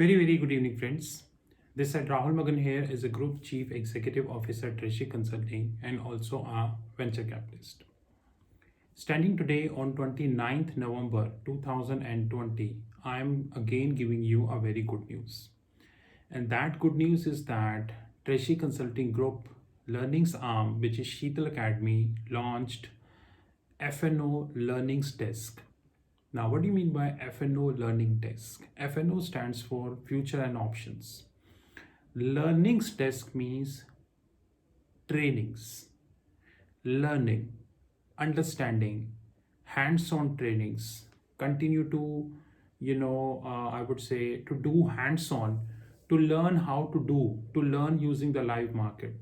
Very good evening, friends. This is Rahul Magan here is a Group Chief Executive Officer at Treasury Consulting and also a venture capitalist. Standing today on 29th November 2020, I am again giving you a very good news. And that good news is that Treasury Consulting Group Learnings arm, which is Sheetal Academy, launched F&O Learnings Desk. Now, what do you mean by F&O Learning Desk? F&O stands for Future and Options. Learnings Desk means trainings, learning, understanding, hands-on trainings. Continue to, I would say, to do hands-on, to learn how to do, to learn using the live market.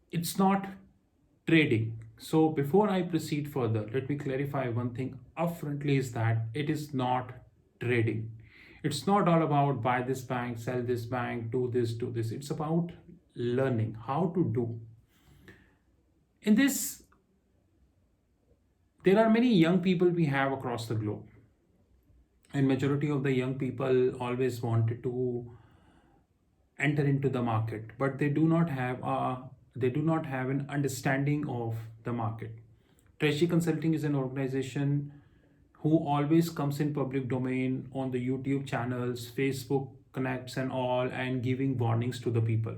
It's not trading. So before I proceed further, let me clarify one thing upfrontly is that it is not trading. It's not all about buy this bank, sell this bank, do this, do this. It's about learning how to do. In this, there are many young people we have across the globe. And majority of the young people always wanted to enter into the market, but they do not have an understanding of the market. Treasury Consulting is an organization who always comes in public domain on the YouTube channels, Facebook connects and all, and giving warnings to the people.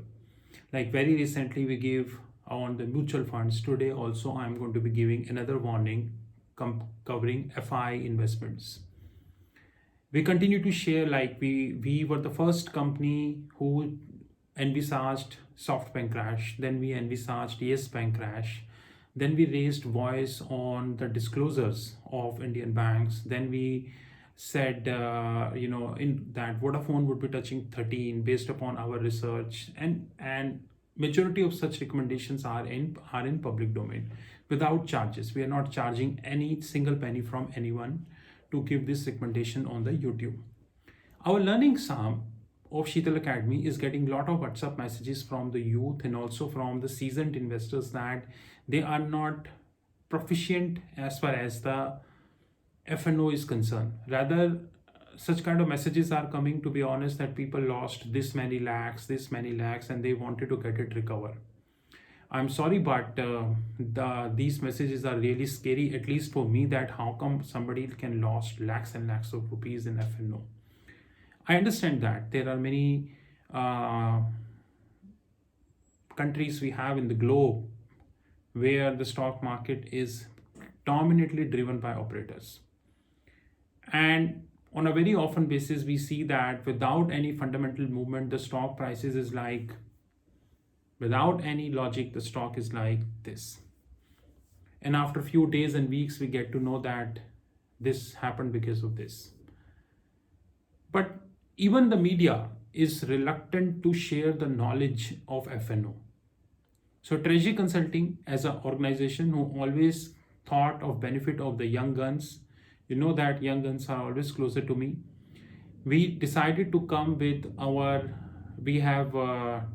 Like very recently we gave on the mutual funds. Today also I'm going to be giving another warning covering FI investments. We continue to share, like we were the first company who envisaged SoftBank crash, then we envisaged Yes Bank crash, then we raised voice on the disclosures of Indian banks, then we said in that Vodafone would be touching 13 based upon our research, and majority of such recommendations are in public domain without charges. We are not charging any single penny from anyone to give this recommendation on the YouTube. Our learning arm of Sheetal Academy is getting a lot of WhatsApp messages from the youth and also from the seasoned investors that they are not proficient as far as the F&O is concerned. Rather, such kind of messages are coming, to be honest, that people lost this many lakhs, and they wanted to get it recover. I'm sorry, but these messages are really scary, at least for me, that how come somebody can lost lakhs and lakhs of rupees in F&O. I understand that there are many countries we have in the globe where the stock market is dominantly driven by operators. And on a very often basis, we see that without any fundamental movement, the stock prices is like, without any logic, the stock is like this. And after a few days and weeks, we get to know that this happened because of this. But even the media is reluctant to share the knowledge of F&O. So Treasury Consulting, as an organization who always thought of benefit of the young guns, you know that young guns are always closer to me. We decided to come with we have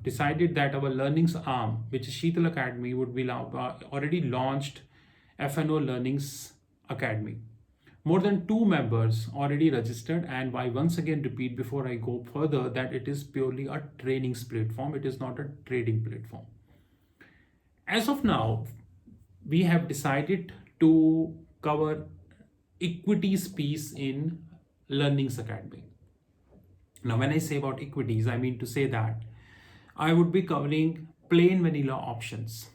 decided that our learnings arm, which is Sheetal Academy, would be already launched F&O Learnings Academy. More than 2 members already registered, and I once again repeat before I go further that it is purely a trainings platform. It is not a trading platform. As of now, we have decided to cover equities piece in Learnings Academy. Now, when I say about equities, I mean to say that I would be covering plain vanilla options,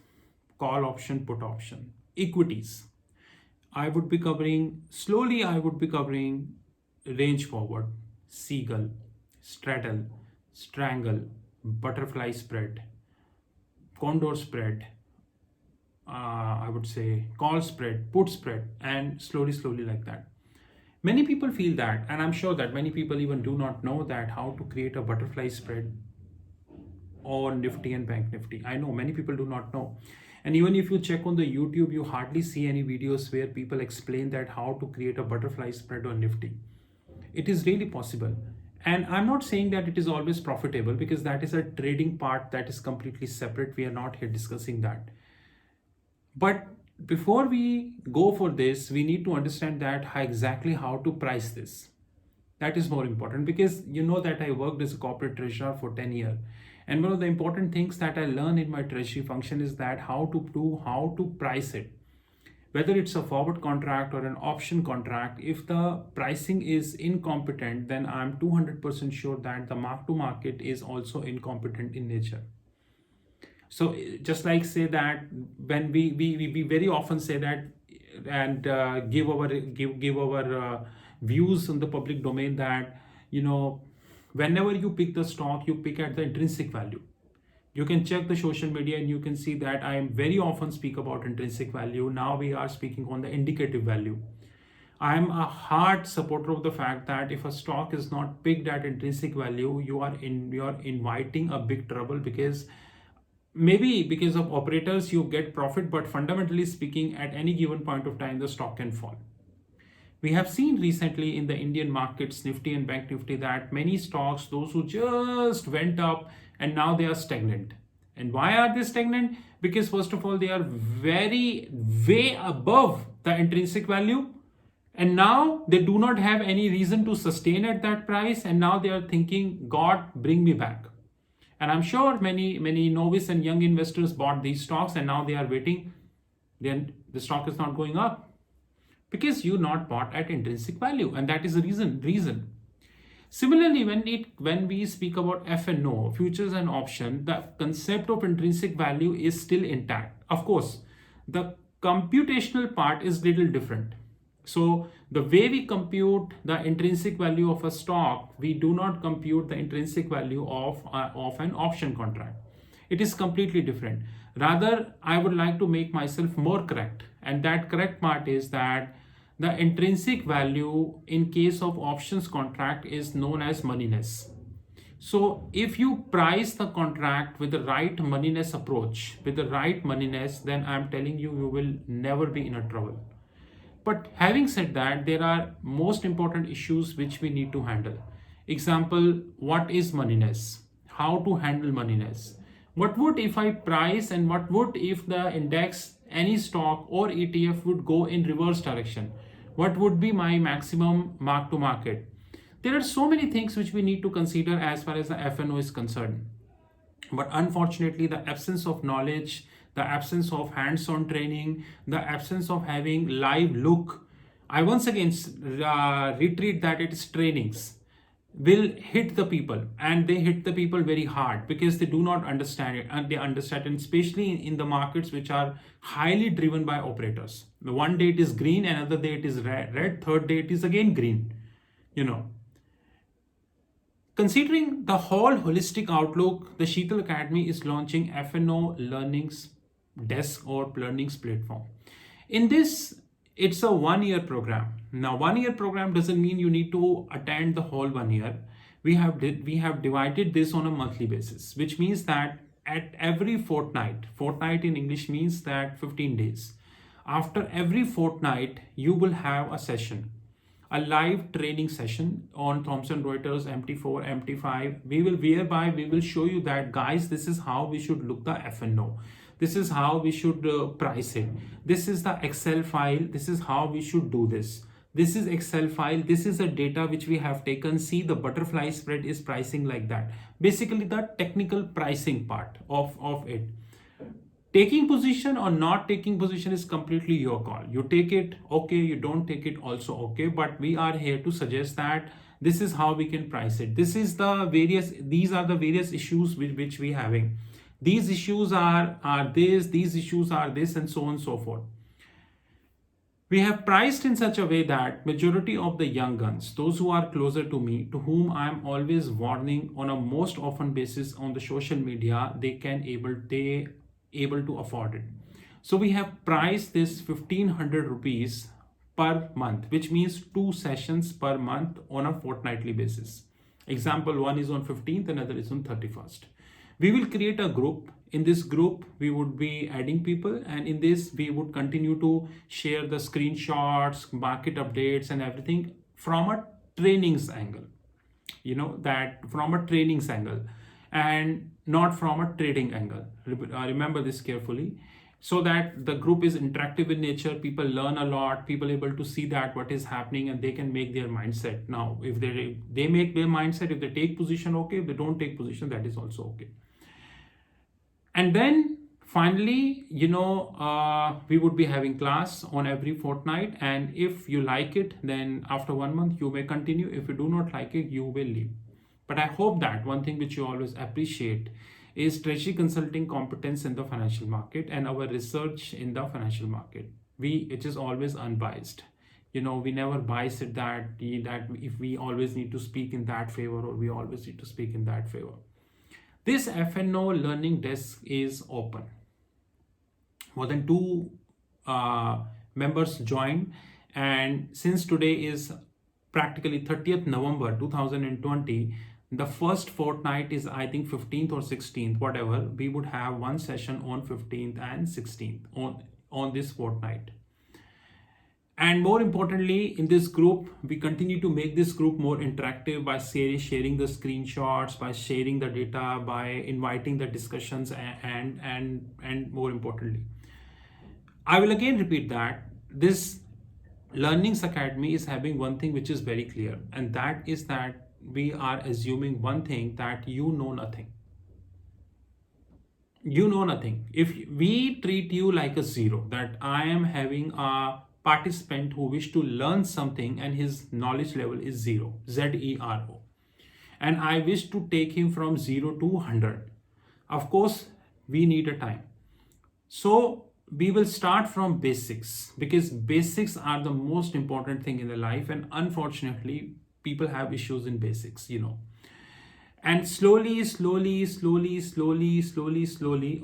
call option, put option, equities. I would be covering range forward, seagull, straddle, strangle, butterfly spread, condor spread, I would say call spread, put spread, and slowly like that. Many people feel that, and I'm sure that many people even do not know that how to create a butterfly spread on Nifty and Bank Nifty. I know many people do not know. And even if you check on the YouTube, you hardly see any videos where people explain that how to create a butterfly spread on Nifty. It is really possible. And I'm not saying that it is always profitable, because that is a trading part that is completely separate. We are not here discussing that. But before we go for this, we need to understand that exactly how to price this. That is more important, because you know that I worked as a corporate treasurer for 10 years. And one of the important things that I learned in my treasury function is that how to price it. Whether it's a forward contract or an option contract, if the pricing is incompetent, then I'm 200% sure that the mark to market is also incompetent in nature. So just like say that when we very often say that and give our views in the public domain that, you know, whenever you pick the stock, you pick at the intrinsic value. You can check the social media and you can see that I am very often speak about intrinsic value. Now we are speaking on the indicative value. I'm a hard supporter of the fact that if a stock is not picked at intrinsic value, you are inviting a big trouble, because maybe because of operators you get profit, but fundamentally speaking, at any given point of time the stock can fall. We have seen recently in the Indian markets, Nifty and Bank Nifty, that many stocks, those who just went up and now they are stagnant. And why are they stagnant? Because first of all, they are way above the intrinsic value. And now they do not have any reason to sustain at that price. And now they are thinking, God, bring me back. And I'm sure many novice and young investors bought these stocks and now they are waiting. Then the stock is not going up, because you not bought at intrinsic value, and that is the reason. Similarly, when we speak about F&O, futures and option, the concept of intrinsic value is still intact. Of course, the computational part is little different. So the way we compute the intrinsic value of a stock, we do not compute the intrinsic value of an option contract. It is completely different. Rather, I would like to make myself more correct. And that correct part is that the intrinsic value in case of options contract is known as moneyness. So if you price the contract with the right moneyness approach, with the right moneyness, then I'm telling you, you will never be in a trouble. But having said that, there are most important issues which we need to handle. Example, what is moneyness? How to handle moneyness? What would if I price, and what would if the index, any stock or ETF would go in reverse direction? What would be my maximum mark to market? There are so many things which we need to consider as far as the F&O is concerned. But unfortunately, the absence of knowledge, the absence of hands-on training, the absence of having live look, I once again retreat that it is trainings, will hit the people, and they hit the people very hard because they do not understand it, and they understand it, especially in the markets which are highly driven by operators. The one day it is green, another day it is red, third day it is again green. Considering the whole holistic outlook, the Sheetal Academy is launching F&O Learnings desk or learnings platform. In this, it's a 1-year program. Now, 1-year program doesn't mean you need to attend the whole 1 year. We have divided this on a monthly basis, which means that at every fortnight in English means that 15 days. After every fortnight, you will have a session, a live training session on Thomson Reuters MT4, MT5. Whereby we will show you that, guys, this is how we should look the F&O. This is how we should price it. This is the Excel file. This is how we should do this. This is Excel file. This is the data which we have taken. See, the butterfly spread is pricing like that. Basically, the technical pricing part of it. Taking position or not taking position is completely your call. You take it, okay. You don't take it, also okay. But we are here to suggest that this is how we can price it. These are the various issues which we having. These issues are this, these issues are this, and so on and so forth. We have priced in such a way that majority of the young guns, those who are closer to me, to whom I am always warning on a most often basis on the social media, they able to afford it. So we have priced this 1,500 rupees per month, which means 2 sessions per month on a fortnightly basis. Example, one is on 15th, another is on 31st. We will create a group. In this group, we would be adding people, and in this, we would continue to share the screenshots, market updates, and everything from a trainings angle. From a trainings angle and not from a trading angle. Remember this carefully. so that the group is interactive in nature. People learn a lot, people able to see that what is happening, and they can make their mindset. Now if they make their mindset, if they take position, okay. If they don't take position, that is also okay. And then finally, we would be having class on every fortnight, and if you like it, then after 1 month you may continue. If you do not like it, you will leave. But I hope that one thing which you always appreciate is treasury consulting competence in the financial market and our research in the financial market. It is always unbiased. We never bias it that if we always need to speak in that favor or we always need to speak in that favor. This F&O learning desk is open. More than 2 members joined, and since today is practically 30th November 2020, the first fortnight is, I think, 15th or 16th, whatever. We would have one session on 15th and 16th on this fortnight. And more importantly, in this group, we continue to make this group more interactive by sharing the screenshots, by sharing the data, by inviting the discussions, and more importantly, I will again repeat that this Learnings Academy is having one thing which is very clear, and that is that we are assuming one thing, that you know nothing. You know nothing. If we treat you like a zero, that I am having a participant who wish to learn something and his knowledge level is zero, zero, and I wish to take him from 0 to 100, of course we need a time. So we will start from basics, because basics are the most important thing in the life, and unfortunately people have issues in basics, and slowly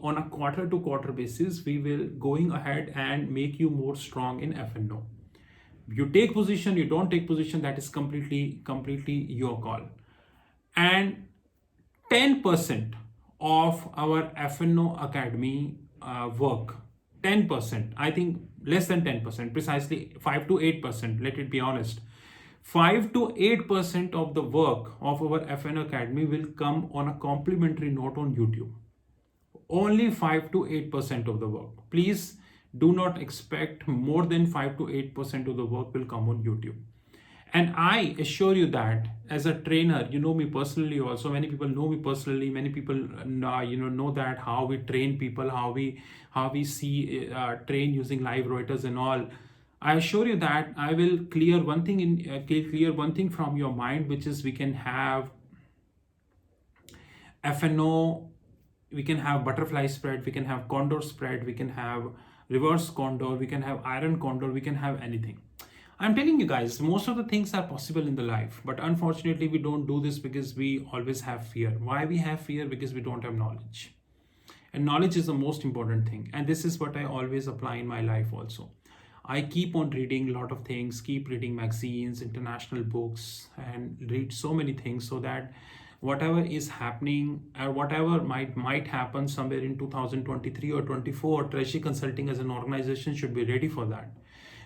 on a quarter to quarter basis, we will going ahead and make you more strong in F&O. You take position, you don't take position, that is completely your call. And 10% of our F&O Academy work, 10%, I think less than 10%, precisely 5 to 8%, let it be honest. 5 to 8% of the work of our F&O Academy will come on a complimentary note on YouTube. Only 5 to 8% of the work. Please do not expect more than 5 to 8% of the work will come on YouTube. And I assure you that as a trainer, you know me personally also. Many people know me personally. Many people know that how we train people, how we see train using live Reuters and all. I assure you that I will clear one thing from your mind, which is we can have F&O, we can have butterfly spread, we can have condor spread, we can have reverse condor, we can have iron condor, we can have anything. I'm telling you guys, most of the things are possible in the life, but unfortunately we don't do this because we always have fear. Why we have fear? Because we don't have knowledge. And knowledge is the most important thing. And this is what I always apply in my life also. I keep on reading a lot of things, keep reading magazines, international books, and read so many things so that whatever is happening or whatever might happen somewhere in 2023 or 24, Treasury Consulting as an organization should be ready for that.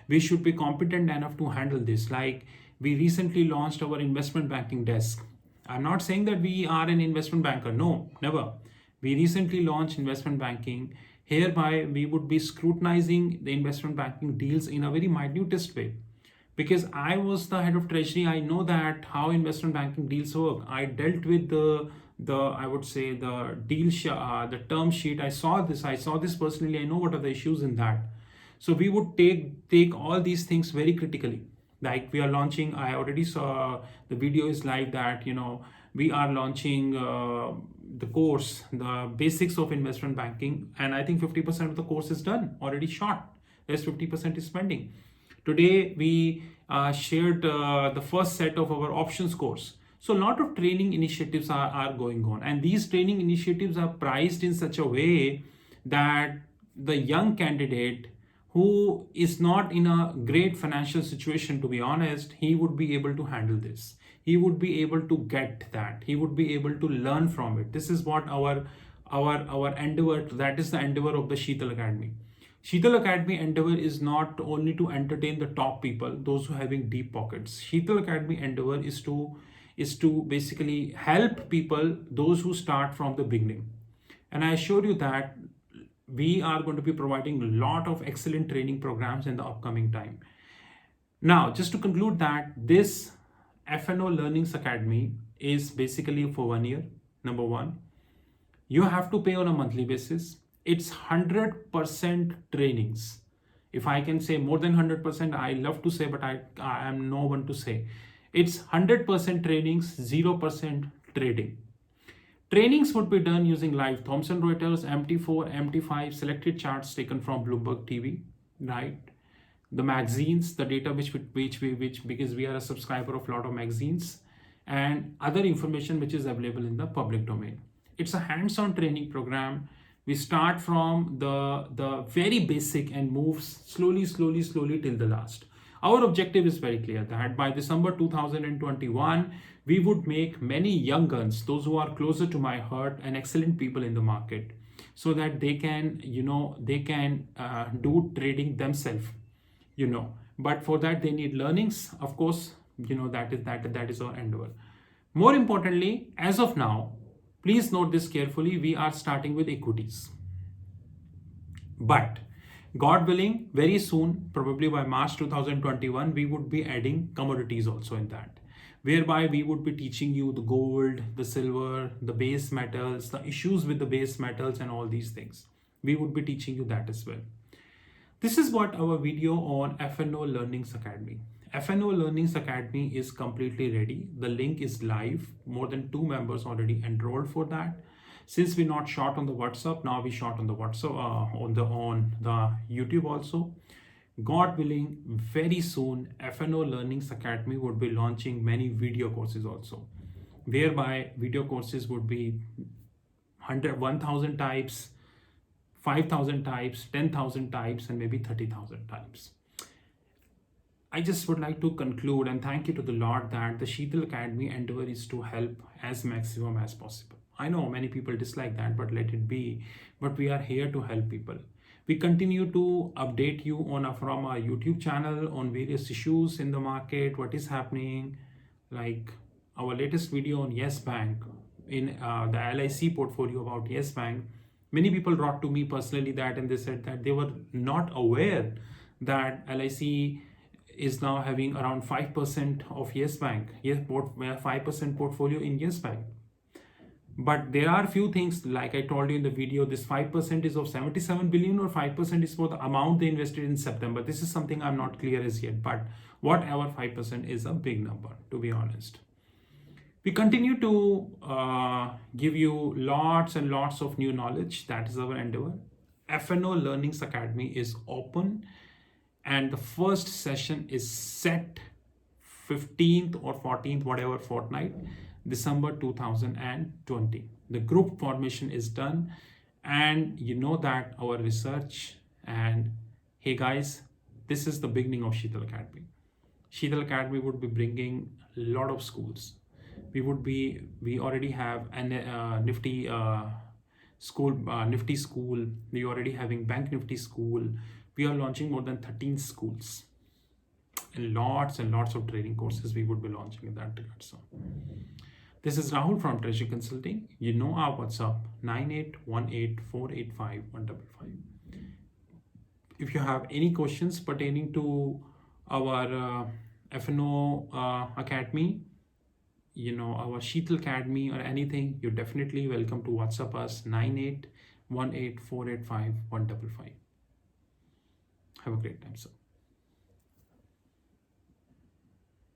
We should be competent enough to handle this. Like we recently launched our investment banking desk. I'm not saying that we are an investment banker. No, never. We recently launched investment banking. Hereby, we would be scrutinizing the investment banking deals in a very minutest way. Because I was the head of treasury, I know that how investment banking deals work. I dealt with the I would say the deal, the term sheet. I saw this personally. I know what are the issues in that. So we would take all these things very critically. Like we are launching, I already saw the video is live that, we are launching the course, the basics of investment banking. And I think 50% of the course is done, already shot. There's 50% is spending. Today, we shared the first set of our options course. So a lot of training initiatives are going on. And these training initiatives are priced in such a way that the young candidate who is not in a great financial situation, to be honest, he would be able to handle this. He would be able to get that. He would be able to learn from it. This is what our endeavor, that is the endeavor of the Sheetal Academy. Sheetal Academy endeavor is not only to entertain the top people, those who are having deep pockets. Sheetal Academy endeavor is to basically help people, those who start from the beginning. And I assure you that we are going to be providing a lot of excellent training programs in the upcoming time. Now, just to conclude that this F&O Learnings Academy is basically for 1 year. Number one, you have to pay on a monthly basis. It's 100% trainings. If I can say more than 100%, I love to say, but I am no one to say. It's 100% trainings, 0% trading. Trainings would be done using live Thomson Reuters, MT4, MT5, selected charts taken from Bloomberg TV, right? The magazines, the data which because we are a subscriber of a lot of magazines, and other information which is available in the public domain. It's a hands-on training program. We start from the very basic and move slowly till the last. Our objective is very clear that by December 2021, we would make many young guns, those who are closer to my heart and excellent people in the market, so that they can, do trading themselves, But for that, they need learnings. Of course, that is our endeavor. More importantly, as of now, please note this carefully, we are starting with equities. But God willing, very soon, probably by March 2021, we would be adding commodities also in that, whereby we would be teaching you the gold, the silver, the base metals, the issues with the base metals and all these things. We would be teaching you that as well. This is what our video on F&O Learnings Academy. F&O Learnings Academy is completely ready. The link is live. More than 2 members already enrolled for that. Since we're not short on the WhatsApp, now we short on the WhatsApp, on the YouTube also. God willing, very soon F&O Learnings Academy would be launching many video courses also, whereby video courses would be 1,000 types, 5,000 types, 10,000 types, and maybe 30,000 types. I just would like to conclude and thank you to the Lord that the Sheetal Academy endeavor is to help as maximum as possible. I know many people dislike that, but let it be. But we are here to help people. We continue to update you from our YouTube channel on various issues in the market, what is happening, like our latest video on Yes Bank, in the LIC portfolio about Yes Bank. Many people wrote to me personally that, and they said that they were not aware that LIC is now having around 5% of Yes Bank, 5% portfolio in Yes Bank. But there are few things, like I told you in the video, this 5% is of 77 billion or 5% is for the amount they invested in September. This is something I'm not clear as yet, but whatever, 5% is a big number, to be honest. We continue to give you lots and lots of new knowledge. That is our endeavor. F&O Learnings Academy is open, and the first session is set 15th or 14th, whatever fortnight, December 2020. The group formation is done, and you know that our research, and hey guys, this is the beginning of Sheetal Academy. Sheetal Academy would be bringing a lot of schools. We already have a Nifty school, Nifty school. We already having Bank Nifty school. We are launching more than 13 schools, and lots of training courses we would be launching in that regard. So this is Rahul from Treasury Consulting. You know our WhatsApp 9818485155. If you have any questions pertaining to our F&O Academy, our Sheetal Academy or anything, you're definitely welcome to WhatsApp us 9818485155. Have a great time, sir.